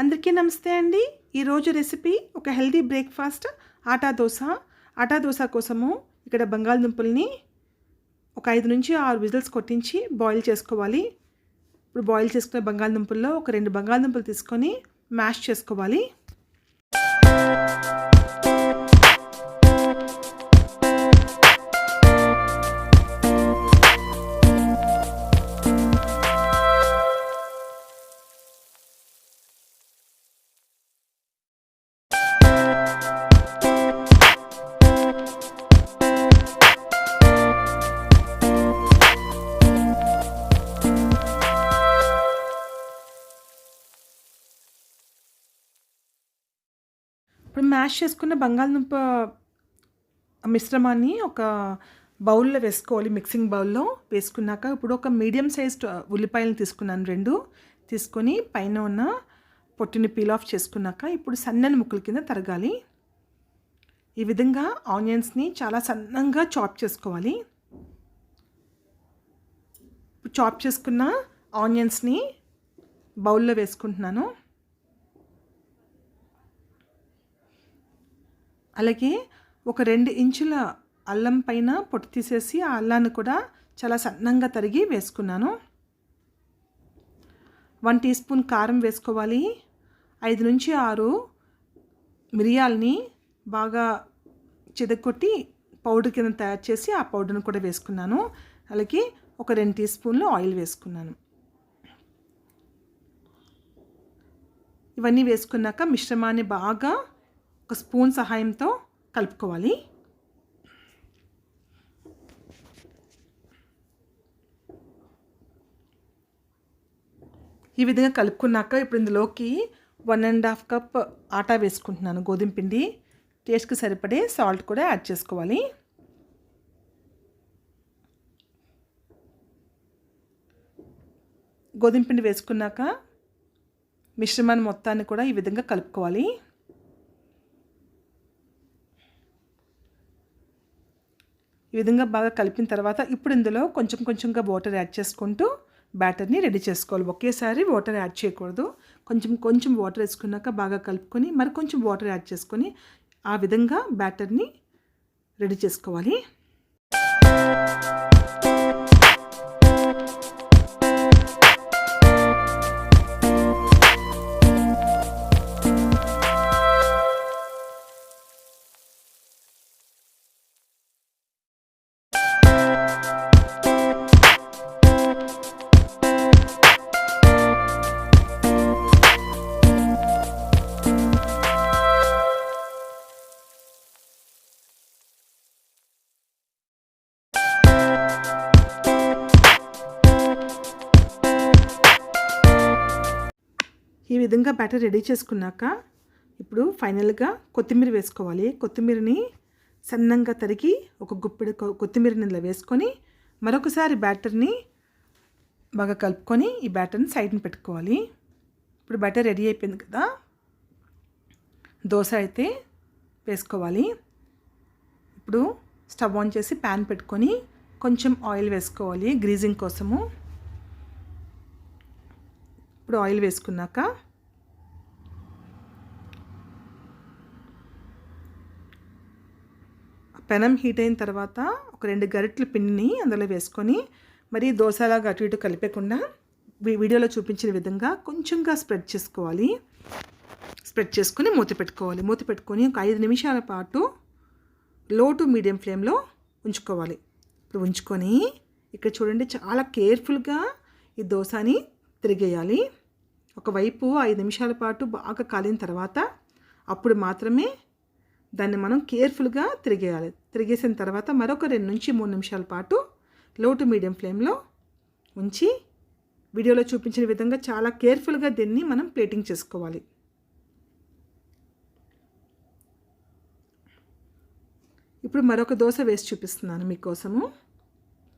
అందరికీ నమస్తే అండి. ఈరోజు రెసిపీ ఒక హెల్తీ బ్రేక్ఫాస్ట్ ఆటా దోస. ఆటా దోస కోసము ఇక్కడ బంగాళదుంపల్ని ఒక 5 నుంచి 6 విజిల్స్ కొట్టించి బాయిల్ చేసుకోవాలి. ఇప్పుడు బాయిల్ చేసుకున్న బంగాళదుంపల్లో ఒక 2 బంగాళదుంపలు తీసుకొని మ్యాష్ చేసుకోవాలి. ఇప్పుడు మ్యాష్ చేసుకున్న బంగాళదుంప మిశ్రమాన్ని ఒక బౌల్లో వేసుకోవాలి. మిక్సింగ్ బౌల్లో వేసుకున్నాక ఇప్పుడు ఒక మీడియం సైజ్డ్ ఉల్లిపాయలను తీసుకున్నాను. 2 తీసుకొని పైన ఉన్న పొట్టుని పీల్ ఆఫ్ చేసుకున్నాక ఇప్పుడు సన్నని ముక్కల కింద తరగాలి. ఈ విధంగా ఆనియన్స్ని చాలా సన్నంగా చాప్ చేసుకోవాలి. ఇప్పుడు చాప్ చేసుకున్న ఆనియన్స్ని బౌల్లో వేసుకుంటున్నాను. అలాగే ఒక 2 ఇంచుల అల్లం పైన పొట్టు తీసేసి ఆ అల్లాన్ని కూడా చాలా సన్నంగా తరిగి వేసుకున్నాను. 1 టీ స్పూన్ కారం వేసుకోవాలి. 5 నుంచి 6 మిరియాలని బాగా చితగొట్టి పౌడర్ కింద తయారు చేసి ఆ పౌడర్ని కూడా వేసుకున్నాను. అలాగే ఒక 2 టీ స్పూన్లు ఆయిల్ వేసుకున్నాను. ఇవన్నీ వేసుకున్నాక మిశ్రమాన్ని బాగా ఒక స్పూన్ సహాయంతో కలుపుకోవాలి. ఈ విధంగా కలుపుకున్నాక ఇప్పుడు ఇందులోకి 1.5 కప్ ఆటా వేసుకుంటున్నాను. గోధుమ పిండి. టేస్ట్కి సరిపడే సాల్ట్ కూడా యాడ్ చేసుకోవాలి. గోధుమ పిండి వేసుకున్నాక మిశ్రమాన్ని మొత్తాన్ని కూడా ఈ విధంగా కలుపుకోవాలి. ఈ విధంగా బాగా కలిపిన తర్వాత ఇప్పుడు ఇందులో కొంచెం కొంచెంగా వాటర్ యాడ్ చేసుకుంటూ బ్యాటర్ని రెడీ చేసుకోవాలి. ఒకేసారి వాటర్ యాడ్ చేయకూడదు. కొంచెం కొంచెం వాటర్ వేసుకున్నాక బాగా కలుపుకొని మరి కొంచెం వాటర్ యాడ్ చేసుకొని ఆ విధంగా బ్యాటర్ని రెడీ చేసుకోవాలి. ఈ విధంగా బ్యాటర్ రెడీ చేసుకున్నాక ఇప్పుడు ఫైనల్గా కొత్తిమీర వేసుకోవాలి. కొత్తిమీరని సన్నంగా తరిగి ఒక గుప్పెడు కొత్తిమీరని ఇలా వేసుకొని మరొకసారి బ్యాటర్ని బాగా కలుపుకొని ఈ బ్యాటర్ని సైడ్ని పెట్టుకోవాలి. ఇప్పుడు బ్యాటర్ రెడీ అయిపోయింది కదా. దోశ అయితే వేసుకోవాలి. ఇప్పుడు స్టవ్ ఆన్ చేసి ప్యాన్ పెట్టుకొని కొంచెం ఆయిల్ వేసుకోవాలి గ్రీజింగ్ కోసము. ఇప్పుడు ఆయిల్ వేసుకున్నాక పెనం హీట్ అయిన తర్వాత ఒక 2 గరిటెల పిండిని అందులో వేసుకొని మరి దోశలాగా అటు ఇటు కలిపేకుండా వీడియోలో చూపించిన విధంగా కొంచెంగా స్ప్రెడ్ చేసుకోవాలి. స్ప్రెడ్ చేసుకొని మూత పెట్టుకోవాలి. మూత పెట్టుకొని ఒక 5 నిమిషాల పాటు లో టు మీడియం ఫ్లేమ్లో ఉంచుకోవాలి. ఇప్పుడు ఉంచుకొని ఇక్కడ చూడండి చాలా కేర్ఫుల్గా ఈ దోశని తిరిగేయాలి. ఒకవైపు 5 నిమిషాల పాటు బాగా కాలిన తర్వాత అప్పుడు మాత్రమే దాన్ని మనం కేర్ఫుల్గా తిరిగేయాలి. తిరిగేసిన తర్వాత మరొక 2 నుంచి 3 నిమిషాల పాటు లో టు మీడియం ఫ్లేమ్లో ఉంచి వీడియోలో చూపించిన విధంగా చాలా కేర్ఫుల్గా దీన్ని మనం ప్లేటింగ్ చేసుకోవాలి. ఇప్పుడు మరొక దోశ వేసి చూపిస్తున్నాను మీకోసము.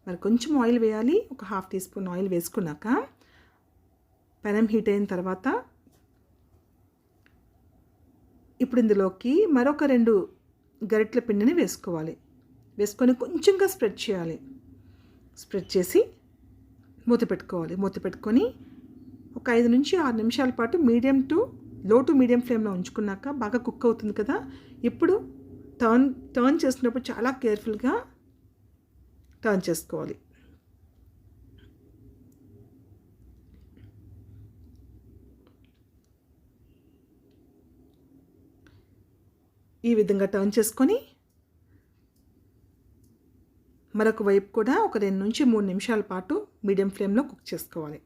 మరి కొంచెం ఆయిల్ వేయాలి. ఒక 1/2 టీ స్పూన్ ఆయిల్ వేసుకున్నాక పెనం హీట్ అయిన తర్వాత ఇప్పుడు ఇందులోకి మరొక 2 గరిటెల పిండిని వేసుకోవాలి. వేసుకొని కొంచెంగా స్ప్రెడ్ చేయాలి. స్ప్రెడ్ చేసి మూత పెట్టుకోవాలి. మూత పెట్టుకొని ఒక 5 నుంచి 6 నిమిషాల పాటు మీడియం టు లో టు మీడియం ఫ్లేమ్లో ఉంచుకున్నాక బాగా కుక్ అవుతుంది కదా. ఇప్పుడు టర్న్ చేస్తున్నప్పుడు చాలా కేర్ఫుల్గా టర్న్ చేసుకోవాలి. ఈ విధంగా టర్న్ చేసుకొని మరొక వైపు కూడా ఒక 2 నుంచి 3 నిమిషాల పాటు మీడియం ఫ్లేమ్లో కుక్ చేసుకోవాలి.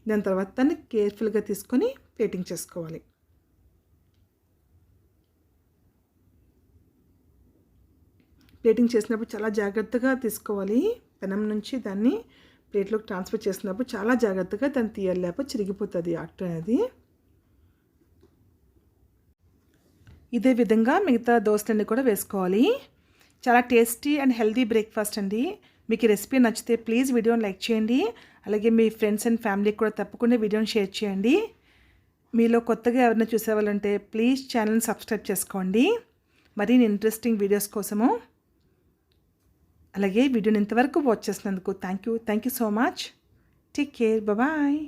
దాని తర్వాత దాన్ని కేర్ఫుల్గా తీసుకొని ప్లేటింగ్ చేసుకోవాలి. ప్లేటింగ్ చేసినప్పుడు చాలా జాగ్రత్తగా తీసుకోవాలి. పెనం నుంచి దాన్ని ప్లేట్లోకి ట్రాన్స్ఫర్ చేసినప్పుడు చాలా జాగ్రత్తగా దాన్ని తీయాలి, లేకపోతే చిరిగిపోతుంది అట్టు అనేది. ఇదే విధంగా మిగతా దోసలన్నీ కూడా వేసుకోవాలి. చాలా టేస్టీ అండ్ హెల్దీ బ్రేక్ఫాస్ట్ అండి. మీకు ఈ రెసిపీ నచ్చితే ప్లీజ్ వీడియోని లైక్ చేయండి. అలాగే మీ ఫ్రెండ్స్ అండ్ ఫ్యామిలీకి కూడా తప్పకుండా వీడియోని షేర్ చేయండి. మీలో కొత్తగా ఎవరైనా చూసేవాళ్ళంటే ప్లీజ్ ఛానల్ని సబ్స్క్రైబ్ చేసుకోండి మరిన్ని ఇంట్రెస్టింగ్ వీడియోస్ కోసము. అలాగే వీడియోని ఇంతవరకు వాచ్ చేసినందుకు thank you so much. Take care, bye.